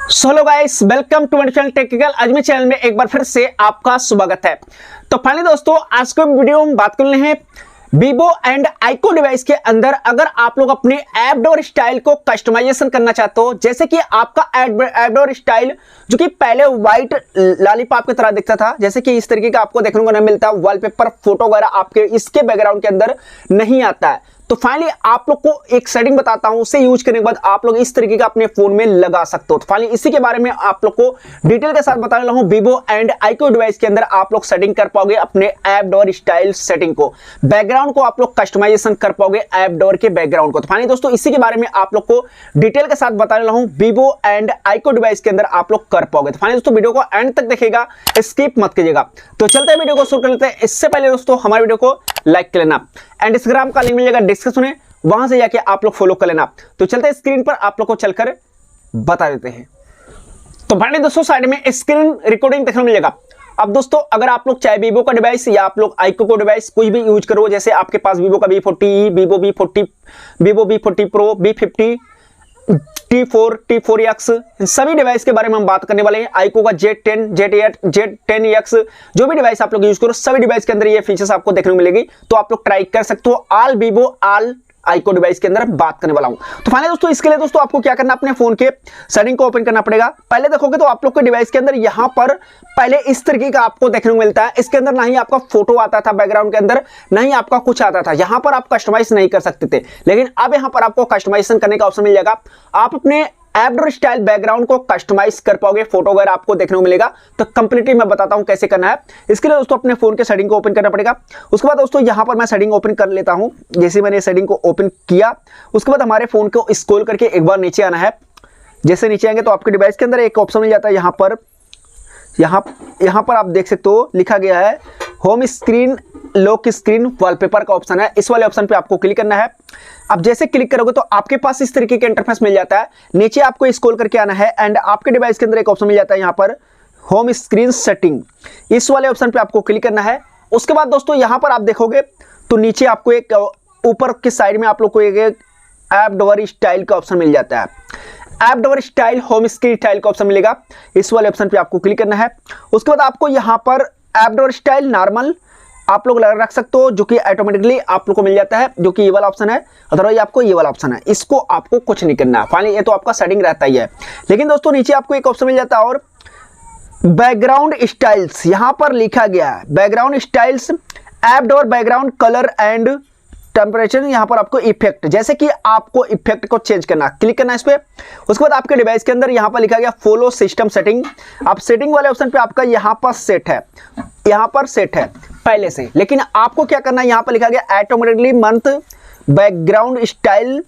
Hello guys, welcome to channel technical. आज मेरे channel में एक बार फिर से आपका स्वागत है। तो फाइनली दोस्तों, आज के वीडियो में बात कर रहे हैं Vivo एंड iQOO डिवाइस के अंदर अगर आप लोग अपने ऐप डोर स्टाइल को कस्टमाइजेशन करना चाहते हो, जैसे कि आपका ऐप डोर स्टाइल जो कि पहले व्हाइट लॉलीपॉप की तरह दिखता था, जैसे कि इस तरीके का आपको देखने को नहीं मिलता, वॉलपेपर फोटो वगैरह आपके इसके बैकग्राउंड के अंदर नहीं आता है। तो फाइनली आप लोग को एक सेटिंग बताता हूं, उसे यूज करने के बाद आप लोग इस तरीके का अपने फोन में लगा सकते हो। तो फाइनली इसी के बारे में आप लोग को डिटेल के साथ बताने लगा हूं। Vivo एंड iQOO डिवाइस के अंदर आप लोग सेटिंग कर पाओगे अपने ऐप डोर स्टाइल सेटिंग को, बैकग्राउंड को आप लोग कस्टमाइजेशन कर पाओगे ऐप डोर के बैकग्राउंड को। तो फाइनली दोस्तों, इसी के बारे में आप लोग को डिटेल के साथ बताने लगा हूं। Vivo एंड iQOO डिवाइस के अंदर आप लोग कर पाओगे। तो फाइनली दोस्तों, वीडियो को एंड तक देखिएगा, स्किप मत कीजिएगा। तो चलते हैं वीडियो को शुरू कर लेते हैं। इससे पहले दोस्तों, हमारे वीडियो को लाइक कर लेना एंड इंस्टाग्राम का लिंक मिलेगा डिस्क्रिप्शन में, वहां से जाके आप लोग फॉलो कर लेना। तो चलते हैं, स्क्रीन पर आप लोग को चलकर बता देते हैं। तो फाइनली दोस्तों, साइड में स्क्रीन रिकॉर्डिंग देखने को मिलेगा। अब दोस्तों, अगर आप लोग चाहे Vivo का डिवाइस या आप लोग iQOO को डिवाइस कोई भी यूज करो, जैसे आपके पास Vivo का V40, Vivo V40 Pro, V50, T4, T4X, सभी डिवाइस के बारे में हम बात करने वाले हैं। iQOO का Z10, Z8, Z10X, जो भी डिवाइस आप लोग यूज करो, सभी डिवाइस के अंदर ये फीचर्स आपको देखने को मिलेगी। तो आप लोग ट्राई कर सकते हो। All Vivo, all iQOO device के अंदर बात करने वाला हूं। तो फाइनली दोस्तों, इसके लिए दोस्तों आपको क्या करना, अपने फोन के सेटिंग को ओपन करना पड़ेगा। पहले देखोगे तो आप लोग के डिवाइस के अंदर यहां पर पहले इस तरीके का आपको देखने को मिलता है। इसके अंदर ना ही आपका फोटो आता था बैकग्राउंड के अंदर, ना ही आपका कुछ आता था। यहां पर आप कस्टमाइज नहीं कर सकते थे, लेकिन अब यहां पर आपको कस्टमाइजेशन करने का ऑप्शन मिल जाएगा। आप अपने ऐप डोर स्टाइल बैकग्राउंड को कस्टमाइज कर पाओगे, फोटो वगैरह आपको देखने को मिलेगा। तो कंप्लीटली मैं बताता हूं कैसे करना है। इसके लिए दोस्तों अपने फोन के सेटिंग को ओपन करना पड़ेगा। उसके बाद दोस्तों यहां पर मैं सेटिंग ओपन कर लेता हूं। जैसे मैंने सेटिंग को ओपन किया, उसके बाद हमारे फोन को स्क्रॉल करके एक बार नीचे आना है। जैसे नीचे आएंगे तो आपके डिवाइस के अंदर एक ऑप्शन मिल जाता है। यहां पर आप देख सकते हो लिखा गया है home screen lock screen wallpaper का ऑप्शन है। इस वाले ऑप्शन पे आपको क्लिक करना है। अब जैसे क्लिक करोगे तो आपके पास इस तरीके का इंटरफेस मिल जाता है। नीचे आपको स्क्रॉल करके आना है एंड आपके डिवाइस के अंदर एक ऑप्शन मिल जाता है, यहां पर होम स्क्रीन सेटिंग, इस वाले ऑप्शन पे आपको क्लिक करना है। उसके बाद दोस्तों यहां पर आप देखोगे तो नीचे आपको एक ऊपर की साइड में आप लोग को एक ऐप डोर स्टाइल का ऑप्शन मिल जाता है। App door style home screen style का ऑप्शन मिलेगा, इस वाले ऑप्शन पे आपको क्लिक करना है। उसके बाद आपको यहां पर ऐप डोर स्टाइल नॉर्मल आप लोग रख सकते हो, जो कि ऑटोमेटिकली आप लोग को मिल जाता है, जो कि ये वाला ऑप्शन है। अदरवाइज आपको ये वाला ऑप्शन है, इसको आपको कुछ नहीं करना है। फाइनली ये तो आपका सेटिंग रहता ही है। लेकिन दोस्तों नीचे आपको एक ऑप्शन मिल जाता है और बैकग्राउंड स्टाइल्स, यहां पर लिखा गया है background styles, app door background colour and temperature. यहां पर आपको इफेक्ट, जैसे कि आपको इफेक्ट को चेंज करना, क्लिक करना है इस पे। उसके बाद आपके डिवाइस के अंदर यहां पर लिखा गया फॉलो सिस्टम सेटिंग। आप सेटिंग वाले ऑप्शन पे आपका यहां पर सेट है, यहां पर सेट है पहले से। लेकिन आपको क्या करना है, यहां पर लिखा गया ऑटोमेटिकली मंथ बैकग्राउंड स्टाइल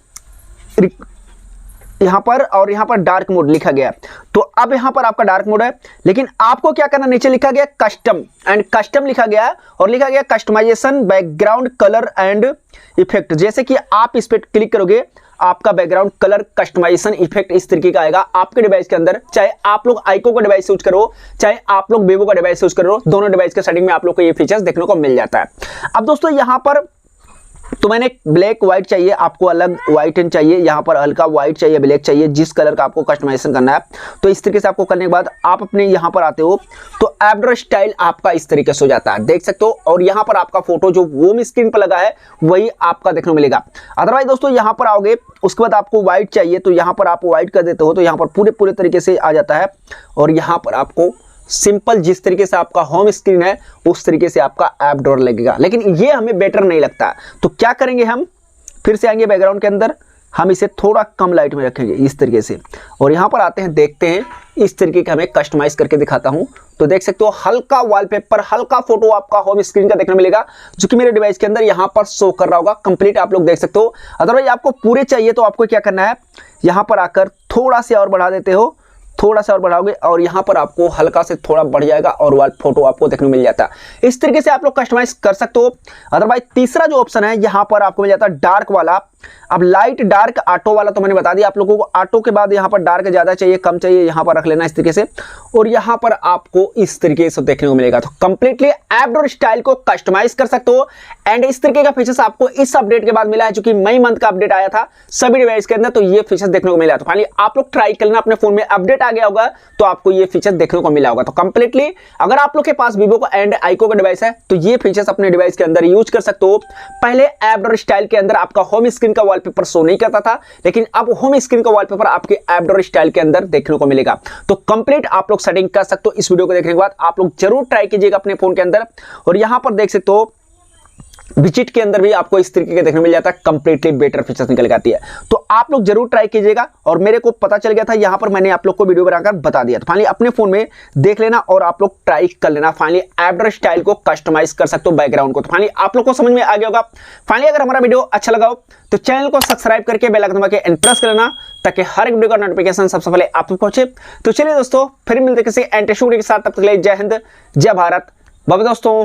यहां पर, और यहां पर डार्क मोड लिखा गया। तो अब यहां पर आपका डार्क मोड है, लेकिन आपको क्या करना, नीचे लिखा गया कस्टम एंड कस्टम लिखा गया है और लिखा गया customization background colour and effect. जैसे कि आप इस पे क्लिक करोगे, आपका बैकग्राउंड कलर कस्टमाइजेशन इफेक्ट इस तरीके का आएगा आपके डिवाइस के अंदर। चाहे आप लोग iQOO का डिवाइस यूज करो, चाहे आप लोग Vivo का डिवाइस यूज करो, दोनों डिवाइस के सेटिंग में आप लोग को ये फीचर्स देखने को मिल जाता है। अब दोस्तों यहां पर तो मैंने ब्लैक व्हाइट चाहिए, आपको अलग व्हाइट एंड चाहिए, यहाँ पर हल्का व्हाइट चाहिए, ब्लैक चाहिए, जिस कलर का आपको कस्टमाइजेशन करना है। तो इस तरीके से आपको करने के बाद आप अपने यहाँ पर आते हो तो ऐप डोर स्टाइल आपका इस तरीके से हो जाता है, देख सकते हो। और यहाँ पर आपका फोटो जो होम स्क्रीन पर लगा है वही आपका देखने को मिलेगा। अदरवाइज दोस्तों यहाँ पर आओगे, उसके बाद आपको व्हाइट चाहिए तो यहाँ पर आप व्हाइट कर देते हो, तो यहाँ पर पूरे तरीके से आ जाता है। और यहाँ पर आपको सिंपल जिस तरीके से आपका होम स्क्रीन है उस तरीके से आपका ऐप डोर लगेगा। लेकिन ये हमें बेटर नहीं लगता, तो क्या करेंगे, हम फिर से आएंगे बैकग्राउंड के अंदर, हम इसे थोड़ा कम लाइट में रखेंगे इस तरीके से। और यहाँ पर आते हैं, देखते हैं इस तरीके का हमें कस्टमाइज करके दिखाता हूँ। तो देख सकते हो हल्का वॉलपेपर, हल्का फोटो आपका होम स्क्रीन का देखने मिलेगा, जो कि मेरे डिवाइस के अंदर यहाँ पर शो कर रहा होगा। कंप्लीट आप लोग देख सकते हो। अदरवाइज आपको पूरे चाहिए तो आपको क्या करना है, यहाँ पर आकर थोड़ा से और बढ़ा देते हो, थोड़ा सा और बढ़ाओगे और यहाँ पर आपको हल्का से थोड़ा बढ़ जाएगा और वाल फोटो आपको देखने को मिल जाता है। इस तरीके से आप लोग कस्टमाइज कर सकते हो। अदरवाइज तीसरा जो ऑप्शन है, यहाँ पर आपको मिल जाता है डार्क वाला, अब लाइट डार्क ऑटो वाला तो मैंने बता दिया आप लोगों को। ऑटो के बाद यहाँ पर डार्क ज़्यादा चाहिए कम चाहिए यहाँ पर रख लेना इस तरीके से, और यहाँ पर आपको इस तरीके से देखने को मिलेगा। तो कंप्लीटली आईब्रो स्टाइल को कस्टमाइज कर सकते हो। एंड इस तरीके का फीचर्स आपको इस अपडेट के बाद मिला है, जो कि मई मंथ का अपडेट आया था सभी डिवाइस के अंदर, तो ये फीचर्स देखने को मिला। तो फाइनली आप लोग ट्राई कर लेना, अपने फोन में अपडेट आ गया होगा तो आपको ये फीचर देखने को मिला होगा। तो कंप्लीटली अगर आप लोग के पास वीवो का एंड आइको का डिवाइस है तो ये फीचर्स अपने डिवाइस के अंदर यूज कर सकते हो। पहले आईब्रो स्टाइल के अंदर आपका होम स्क्रीन का वॉलपेपर शो नहीं करता था, लेकिन अब होम स्क्रीन का वॉलपेपर आपके आईब्रो स्टाइल के अंदर देखने को मिलेगा। तो कंप्लीट आप लोग सेटिंग कर सकते हो। इस वीडियो को देखने के बाद आप लोग जरूर ट्राई कीजिएगा अपने फोन के अंदर। और यहां पर देख सकते हो विजिट के अंदर भी आपको इस तरीके के देखने मिल जाता है, कंप्लीटली बेटर फीचर्स निकल के आती है। तो आप लोग जरूर ट्राई कीजिएगा। और मेरे को पता चल गया था, यहां पर मैंने आप लोग को वीडियो बनाकर बता दिया। तो फाइनली अपने फोन में देख लेना और आप लोग ट्राई कर लेना। फाइनली आईब्रो स्टाइल को कस्टमाइज कर सकते हो बैकग्राउंड को। तो फाइनली आप लोग को समझ में आ गया होगा। फाइनली अगर हमारा वीडियो अच्छा लगा हो तो चैनल को सब्सक्राइब करके बेल आइकन दबा के प्रेस कर लेना, ताकि हर एक वीडियो का नोटिफिकेशन सबसे पहले आप तक पहुंचे। तो चलिए दोस्तों, फिर मिलते किसी इंटरेस्टिंग वीडियो के साथ। तब तक के लिए जय हिंद, जय भारत, बाय दोस्तों।